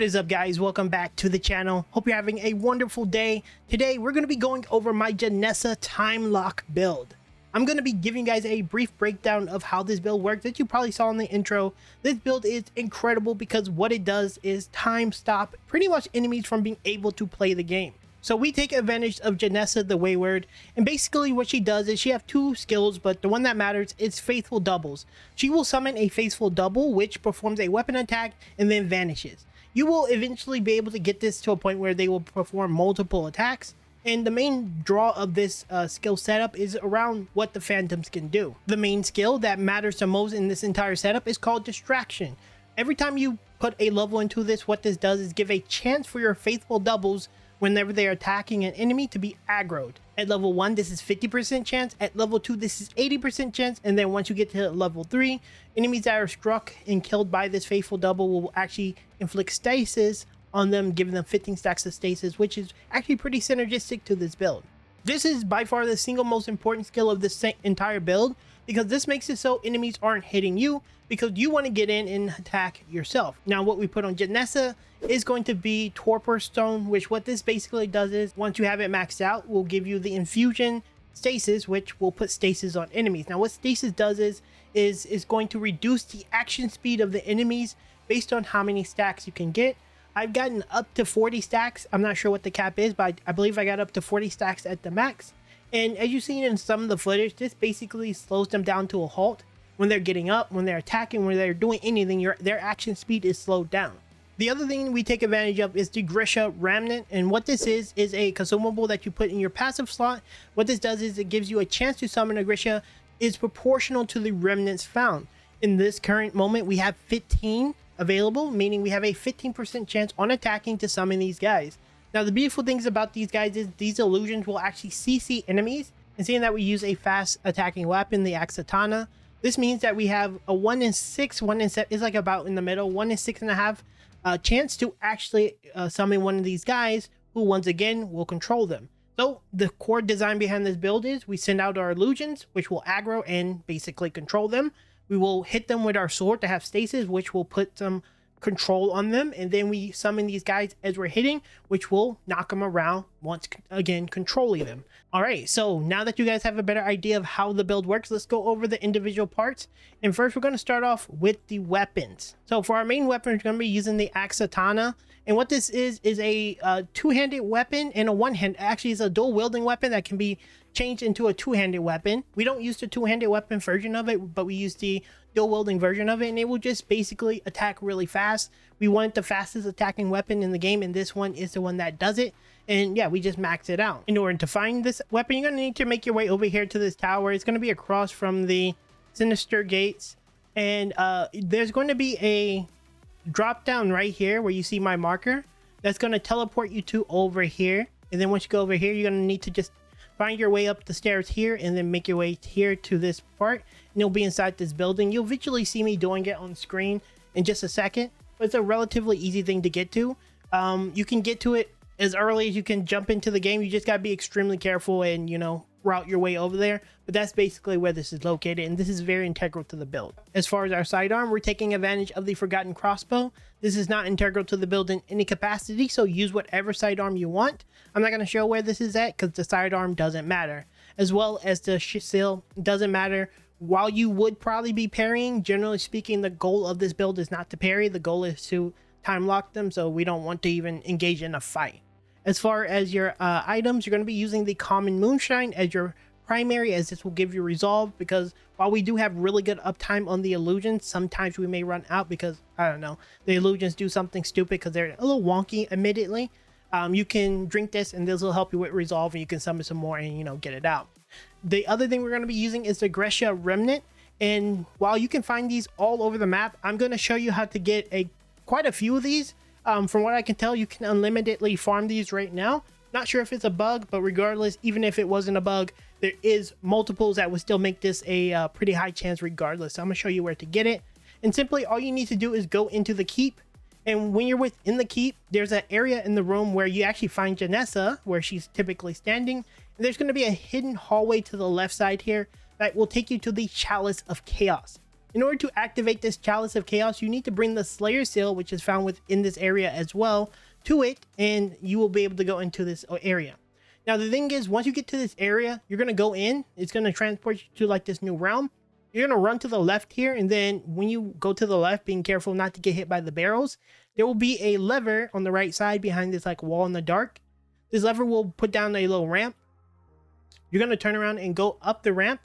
What is up, guys? Welcome back to the channel. Hope you're having a wonderful day. Today we're going to be going over my Genessa time lock build. I'm going to be giving you guys a brief breakdown of how this build works that you probably saw in the intro. This build is incredible because what it does is time stop pretty much enemies from being able to play the game. So we take advantage of Genessa the Wayward, and basically what she does is she has two skills, but the one that matters is Faithful Doubles. She will summon a Faithful Double which performs a weapon attack and then vanishes. You will eventually be able to get this to a point where they will perform multiple attacks, and the main draw of this skill setup is around what the Phantoms can do. The main skill that matters the most in this entire setup is called Distraction. Every time you put a level into this, what this does is give a chance for your Faithful Doubles whenever they are attacking an enemy to be aggroed. At level 1, this is 50% chance. At level 2, this is 80% chance. And then once you get to level 3, enemies that are struck and killed by this Faithful Double will actually inflict stasis on them, giving them 15 stacks of stasis, which is actually pretty synergistic to this build. This is by far the single most important skill of this entire build, because this makes it so enemies aren't hitting you because you want to get in and attack yourself. Now what we put on Genessa is going to be Torpor Stone, which what this basically does is once you have it maxed out, will give you the infusion stasis, which will put stasis on enemies. Now what stasis does is going to reduce the action speed of the enemies based on how many stacks you can get. I've gotten up to 40 stacks. I'm not sure what the cap is, but I believe I got up to 40 stacks at the max. And as you've seen in some of the footage, this basically slows them down to a halt. When they're getting up, when they're attacking, when they're doing anything, their action speed is slowed down. The other thing we take advantage of is the Grisha Remnant, and what this is a consumable that you put in your passive slot. What this does is it gives you a chance to summon a Grisha is proportional to the remnants found. In this current moment, we have 15 available, meaning we have a 15% chance on attacking to summon these guys. Now the beautiful things about these guys is these illusions will actually CC enemies, and seeing that we use a fast attacking weapon, the Axatana, this means that we have a 1 in 6, 1 in 7 is like about in the middle, 1 in 6.5 chance to actually summon one of these guys who once again will control them. So the core design behind this build is we send out our illusions, which will aggro and basically control them. We will hit them with our sword to have stasis, which will put some control on them, and then we summon these guys as we're hitting, which will knock them around, once again controlling them. All right, so now that you guys have a better idea of how the build works, let's go over the individual parts. And first we're going to start off with the weapons. So for our main weapon, we're going to be using the Axatana, and what this is a two-handed weapon and a one-hand, actually it's a dual wielding weapon that can be changed into a two-handed weapon. We don't use the two-handed weapon version of it, but we use the dual wielding version of it, and it will just basically attack really fast. We want the fastest attacking weapon in the game, and this one is the one that does it. And yeah, we just max it out. In order to find this weapon, you're going to need to make your way over here to this tower. It's going to be across from the Sinister Gates, and there's going to be a drop down right here where you see my marker. That's going to teleport you to over here, and then once you go over here, you're going to need to just find your way up the stairs here and then make your way here to this part, and you'll be inside this building. You'll visually see me doing it on screen in just a second, but it's a relatively easy thing to get to. You can get to it as early as you can jump into the game. You just gotta be extremely careful and, you know, route your way over there, but that's basically where this is located, and this is very integral to the build. As far as our sidearm, we're taking advantage of the Forgotten Crossbow. This is not integral to the build in any capacity, so use whatever sidearm you want. I'm not going to show where this is at because the sidearm doesn't matter, as well as the seal doesn't matter. While you would probably be parrying, generally speaking, the goal of this build is not to parry. The goal is to time lock them, so we don't want to even engage in a fight. As far as your items, you're going to be using the Common Moonshine as your primary, as this will give you resolve, because while we do have really good uptime on the illusions, sometimes we may run out because, I don't know, the illusions do something stupid because they're a little wonky admittedly. You can drink this and this will help you with resolve, and you can summon some more and, you know, get it out. The other thing we're going to be using is the Grisha Remnant, and while you can find these all over the map, I'm going to show you how to get quite a few of these. From what I can tell, you can unlimitedly farm these right now. Not sure if it's a bug, but regardless, even if it wasn't a bug, there is multiples that would still make this a pretty high chance regardless. So I'm going to show you where to get it. And simply all you need to do is go into the keep. And when you're within the keep, there's an area in the room where you actually find Genessa, where she's typically standing. And there's going to be a hidden hallway to the left side here that will take you to the Chalice of Chaos. In order to activate this Chalice of Chaos, you need to bring the Slayer Seal, which is found within this area as well, to it, and you will be able to go into this area. Now, the thing is, once you get to this area, you're going to go in. It's going to transport you to like this new realm. You're going to run to the left here, and then when you go to the left, being careful not to get hit by the barrels, there will be a lever on the right side behind this like wall in the dark. This lever will put down a little ramp. You're going to turn around and go up the ramp.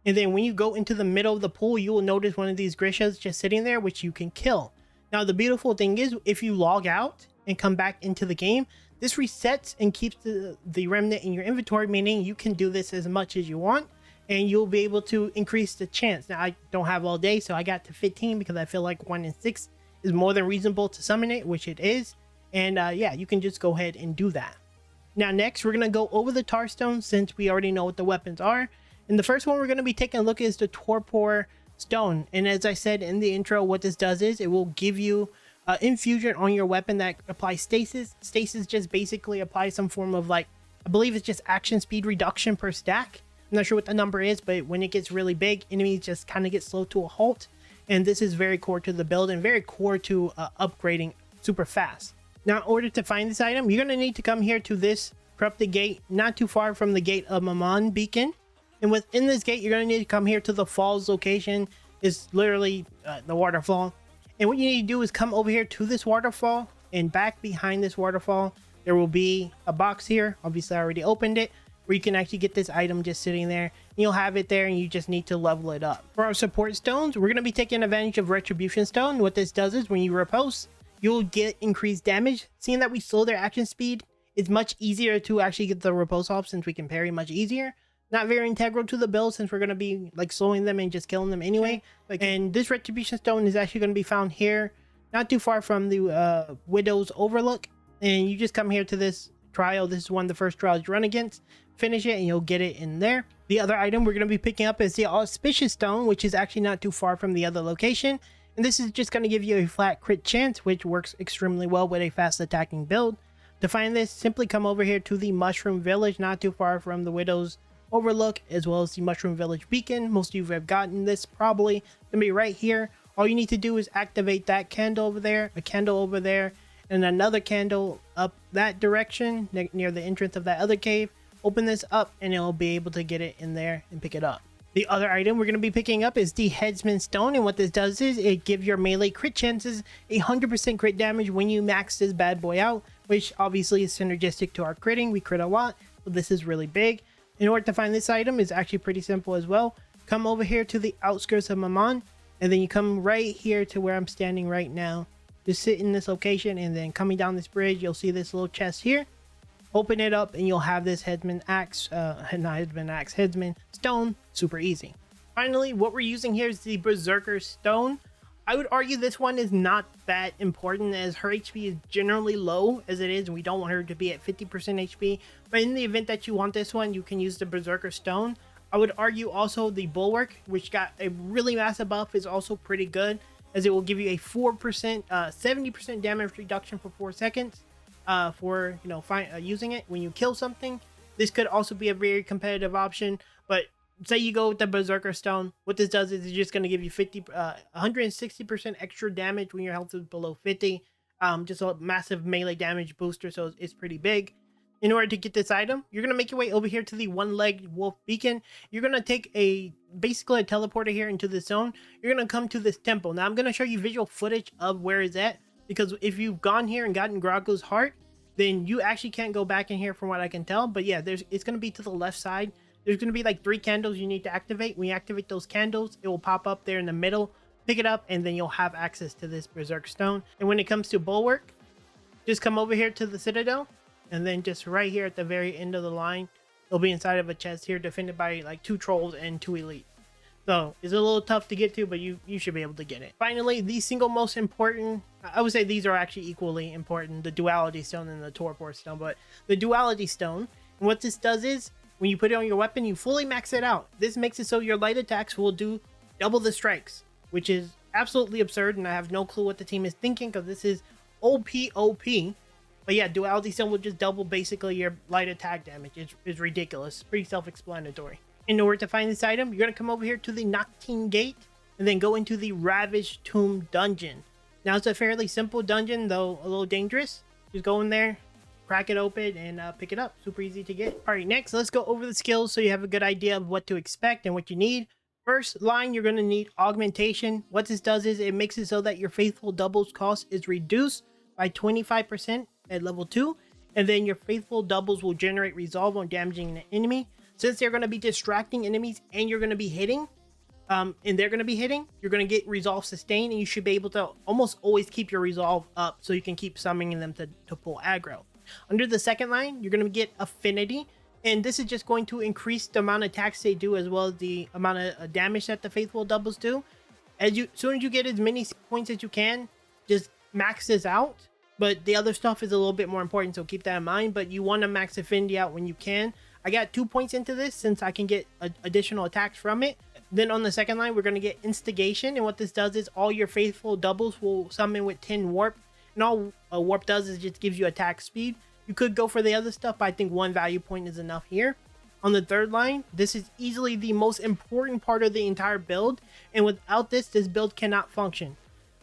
And then when you go into the middle of the pool, you will notice one of these Grishas just sitting there, which you can kill. Now, the beautiful thing is, if you log out and come back into the game, this resets and keeps the remnant in your inventory, meaning you can do this as much as you want, and you'll be able to increase the chance. Now, I don't have all day, so I got to 15 because I feel like 1 in 6 is more than reasonable to summon it, which it is. And yeah, you can just go ahead and do that. Now, next, we're going to go over the Tarstones since we already know what the weapons are. And the first one we're going to be taking a look at is the Torpor Stone. And as I said in the intro, what this does is it will give you infusion on your weapon that applies stasis. Stasis just basically applies some form of like, I believe it's just action speed reduction per stack. I'm not sure what the number is, but when it gets really big, enemies just kind of get slow to a halt. And this is very core to the build and very core to upgrading super fast. Now, in order to find this item, you're going to need to come here to this corrupted gate, not too far from the gate of Mammon Beacon. And within this gate, you're going to need to come here to the falls location. It's literally the waterfall. And what you need to do is come over here to this waterfall, and back behind this waterfall, there will be a box here. Obviously, I already opened it, where you can actually get this item just sitting there. You'll have it there, and you just need to level it up. For our support stones, we're going to be taking advantage of Retribution Stone. What this does is when you repulse, you'll get increased damage. Seeing that we slow their action speed, it's much easier to actually get the repulse off since we can parry much easier. Not very integral to the build since we're going to be like slowing them and just killing them anyway. And this Retribution Stone is actually going to be found here, not too far from the Widow's Overlook. And you just come here to this trial. This is one of the first trials you run against. Finish it and you'll get it in there. The other item we're going to be picking up is the Auspicious Stone, which is actually not too far from the other location. And this is just going to give you a flat crit chance, which works extremely well with a fast attacking build. To find this, simply come over here to the Mushroom Village, not too far from the Widow's Overlook, as well as the Mushroom Village Beacon. Most of you have gotten this probably. Gonna be right here. All you need to do is activate that candle over there, a candle over there, and another candle up that direction near the entrance of that other cave. Open this up and it'll be able to get it in there and pick it up. The other item we're going to be picking up is the Headsman Stone, and what this does is it gives your melee crit chances 100% crit damage when you max this bad boy out, which obviously is synergistic to our critting. We crit a lot, so this is really big. In order to find this item is actually pretty simple as well. Come over here to the outskirts of Mammon, and then you come right here to where I'm standing right now. Just sit in this location, and then coming down this bridge, you'll see this little chest here. Open it up, and you'll have this Headsman Stone. Super easy. Finally, what we're using here is the Berserker Stone. I would argue this one is not that important as her HP is generally low as it is, and we don't want her to be at 50% HP. But in the event that you want this one, you can use the Berserker Stone. I would argue also the Bulwark, which got a really massive buff, is also pretty good, as it will give you a 70% damage reduction for 4 seconds for using it when you kill something. This could also be a very competitive option, but say you go with the Berserker Stone, what this does is it's just going to give you 160% extra damage when your health is below 50. Just a massive melee damage booster, so it's pretty big. In order to get this item, you're going to make your way over here to the one-legged wolf beacon. You're going to take basically a teleporter here into the zone. You're going to come to this temple. Now I'm going to show you visual footage of where it's at, because if you've gone here and gotten Grago's heart, then you actually can't go back in here from what I can tell. But yeah, it's going to be to the left side. There's going to be like 3 candles you need to activate. When you activate those candles, it will pop up there in the middle. Pick it up, and then you'll have access to this Berserk Stone. And when it comes to Bulwark, just come over here to the Citadel. And then just right here at the very end of the line, it'll be inside of a chest here, defended by like 2 trolls and 2 elite. So it's a little tough to get to, but you should be able to get it. Finally, the single most important, I would say these are actually equally important, the Duality Stone and the Torpor Stone. But the Duality Stone, and what this does is, when you put it on your weapon, you fully max it out. This makes it so your light attacks will do double the strikes, which is absolutely absurd, and I have no clue what the team is thinking, because this is OP. But yeah, Duality Stone will just double basically your light attack damage. It's ridiculous. Pretty self-explanatory. In order to find this item, you're going to come over here to the Noctine Gate. and then go into the Ravaged Tomb dungeon. Now it's a fairly simple dungeon, though a little dangerous. Just go in there, crack it open, and pick it up. Super easy to get. All right, next let's go over the skills so you have a good idea of what to expect and what you need. First line, you're going to need augmentation. What this does is it makes it so that your faithful doubles cost is reduced by 25% at level 2, and then your faithful doubles will generate resolve on damaging an enemy. Since they're going to be distracting enemies and you're going to be hitting, and they're going to be hitting, you're going to get resolve sustained, and you should be able to almost always keep your resolve up so you can keep summoning them to pull aggro. Under the second line, you're going to get affinity, and this is just going to increase the amount of attacks they do as well as the amount of damage that the faithful doubles do. As soon as you get as many points as you can, just max this out. But the other stuff is a little bit more important, so keep that in mind. But you want to max affinity out when you can. I got 2 points into this since I can get additional attacks from it. Then on the second line, we're going to get instigation, and what this does is all your faithful doubles will summon with 10 warp, and all a warp does is just gives you attack speed. You could go for the other stuff, but I think 1 value point is enough here. On the third line, this is easily the most important part of the entire build, and without this build cannot function.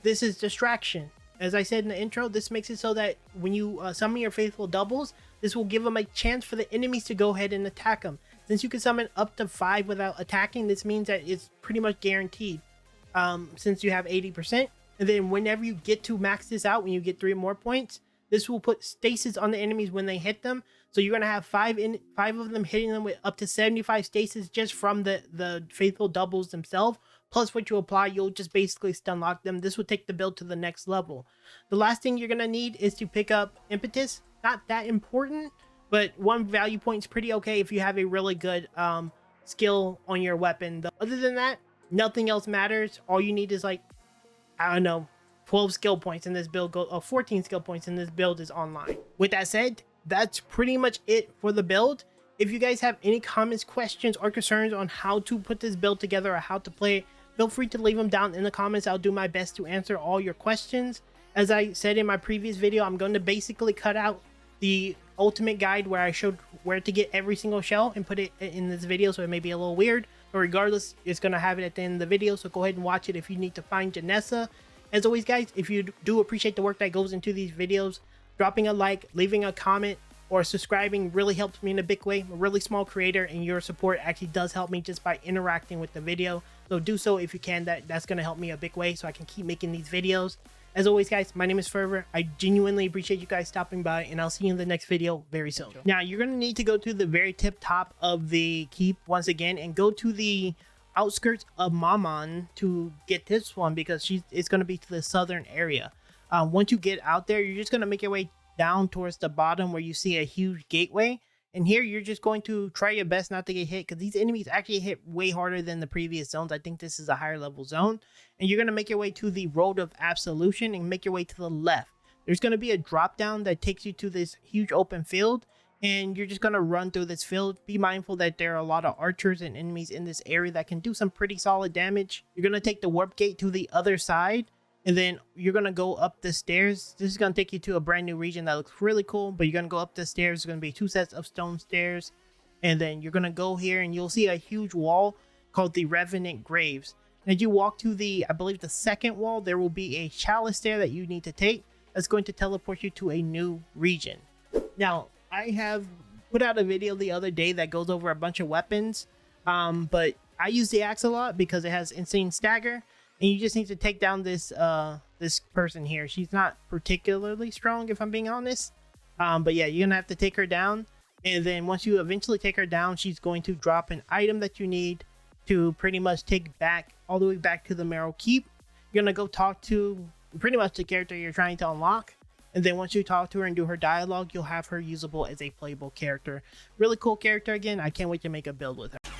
This is distraction. As I said in the intro, this makes it so that when you summon your faithful doubles, this will give them a chance for the enemies to go ahead and attack them. Since you can summon up to 5 without attacking, this means that it's pretty much guaranteed since you have 80%. And then whenever you get to max this out, when you get 3 more points, this will put stasis on the enemies when they hit them. So you're going to have 5 of them hitting them with up to 75 stasis just from the faithful doubles themselves. Plus what you apply, you'll just basically stun lock them. This will take the build to the next level. The last thing you're going to need is to pick up impetus. Not that important, but 1 value point is pretty okay if you have a really good skill on your weapon. Other than that, nothing else matters. All you need is, like, I don't know, 12 skill points in this build, 14 skill points in this build is online. With that said, that's pretty much it for the build. If you guys have any comments, questions, or concerns on how to put this build together or how to play it, feel free to leave them down in the comments. I'll do my best to answer all your questions. As I said in my previous video, I'm going to basically cut out the ultimate guide where I showed where to get every single shell and put it in this video, so it may be a little weird, but regardless, it's going to have it at the end of the video, so go ahead and watch it if you need to find Genessa. As always, guys, if you do appreciate the work that goes into these videos, dropping a like, leaving a comment, or subscribing really helps me in a big way. I'm a really small creator, and your support actually does help me just by interacting with the video. So do so if you can. That's going to help me a big way so I can keep making these videos. As always, guys, my name is Fervor. I genuinely appreciate you guys stopping by, and I'll see you in the next video very soon. Now, you're going to need to go to the very tip top of the keep once again and go to the outskirts of Mammon to get this one, because it's going to be to the southern area. Once you get out there, you're just going to make your way down towards the bottom where you see a huge gateway. And here you're just going to try your best not to get hit, because these enemies actually hit way harder than the previous zones. I think this is a higher level zone. And you're going to make your way to the Road of Absolution and make your way to the left. There's going to be a drop down that takes you to this huge open field. And you're just going to run through this field. Be mindful that there are a lot of archers and enemies in this area that can do some pretty solid damage. You're going to take the warp gate to the other side. And then you're going to go up the stairs. This is going to take you to a brand new region that looks really cool. But you're going to go up the stairs. There's going to be 2 sets of stone stairs. And then you're going to go here and you'll see a huge wall called the Revenant Graves. And as you walk to the, I believe, the second wall, there will be a chalice there that you need to take. That's going to teleport you to a new region. Now, I have put out a video the other day that goes over a bunch of weapons. But I use the axe a lot because it has insane stagger. And you just need to take down this this person here. She's not particularly strong, if I'm being honest. But yeah, you're gonna have to take her down. And then once you eventually take her down, she's going to drop an item that you need to pretty much take back all the way back to the Marrow Keep. You're gonna go talk to pretty much the character you're trying to unlock. And then once you talk to her and do her dialogue, you'll have her usable as a playable character. Really cool character again. I can't wait to make a build with her.